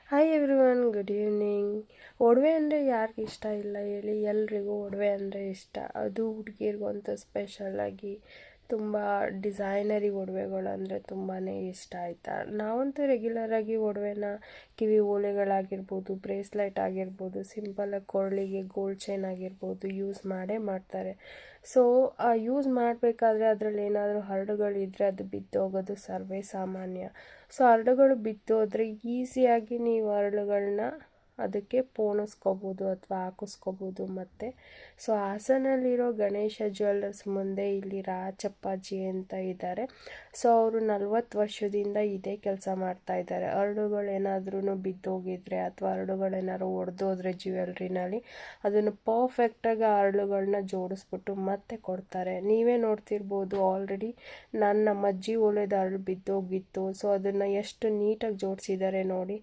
Hi everyone, good evening. ಒಡವೆ ಅಂದರೆ ಯಾರಿಗೆ ಇಷ್ಟ ಇಲ್ಲ ಹೇಳಿ? ಎಲ್ರಿಗೂ ಒಡವೆ ಅಂದರೆ ಇಷ್ಟ. ಅದು ಹುಡುಗಿರ್ಗಂತೂ ಸ್ಪೆಷಲಾಗಿ ತುಂಬ ಡಿಸೈನರಿ ಒಡವೆಗಳಂದರೆ ತುಂಬಾ ಇಷ್ಟ ಆಯಿತಾ. ನಾವಂತೂ ರೆಗ್ಯುಲರಾಗಿ ಒಡವೆನ ಕಿವಿ ಓಲೆಗಳಾಗಿರ್ಬೋದು, ಬ್ರೇಸ್ಲೆಟ್ ಆಗಿರ್ಬೋದು, ಸಿಂಪಲಾಗಿ ಕೊರಳಿಗೆ ಗೋಲ್ಡ್ ಚೈನ್ ಆಗಿರ್ಬೋದು ಯೂಸ್ ಮಾಡೇ ಮಾಡ್ತಾರೆ. ಸೊ ಯೂಸ್ ಮಾಡಬೇಕಾದ್ರೆ ಅದರಲ್ಲಿ ಏನಾದರೂ ಹರಡುಗಳಿದ್ದರೆ ಅದು ಬಿದ್ದೋಗೋದು ಸರ್ವೇ ಸಾಮಾನ್ಯ. ಸೊ ಹರಡುಗಳು ಬಿದ್ದೋದ್ರೆ ಈಸಿಯಾಗಿ ನೀವು ಹರಳುಗಳನ್ನ ಅದಕ್ಕೆ ಪೋಣಿಸ್ಕೋಬೋದು ಅಥವಾ ಹಾಕಿಸ್ಕೋಬೋದು. ಮತ್ತು ಸೊ ಹಾಸನಲ್ಲಿರೋ ಗಣೇಶ ಜ್ಯುವೆಲ್ಲರ್ಸ್ ಮುಂದೆ ಇಲ್ಲಿ ರಾಚಪ್ಪಾಜಿ ಅಂತ ಇದ್ದಾರೆ. ಸೊ ಅವರು 40 ವರ್ಷದಿಂದ ಇದೇ ಕೆಲಸ ಮಾಡ್ತಾ ಇದ್ದಾರೆ. ಹರಡುಗಳೇನಾದ್ರೂ ಬಿದ್ದೋಗಿದ್ರೆ ಅಥವಾ ಹರಡುಗಳೇನಾದ್ರು ಒಡೆದೋದ್ರೆ ಜ್ಯುವೆಲ್ರಿನಲ್ಲಿ ಅದನ್ನು ಪರ್ಫೆಕ್ಟಾಗಿ ಹರಳುಗಳನ್ನ ಜೋಡಿಸ್ಬಿಟ್ಟು ಮತ್ತೆ ಕೊಡ್ತಾರೆ. ನೀವೇ ನೋಡ್ತಿರ್ಬೋದು, ಆಲ್ರೆಡಿ ನಮ್ಮ ಅಜ್ಜಿ ಓಲೆದ ಹರಳು ಬಿದ್ದೋಗಿತ್ತು. ಸೊ ಅದನ್ನು ಎಷ್ಟು ನೀಟಾಗಿ ಜೋಡಿಸಿದ್ದಾರೆ ನೋಡಿ.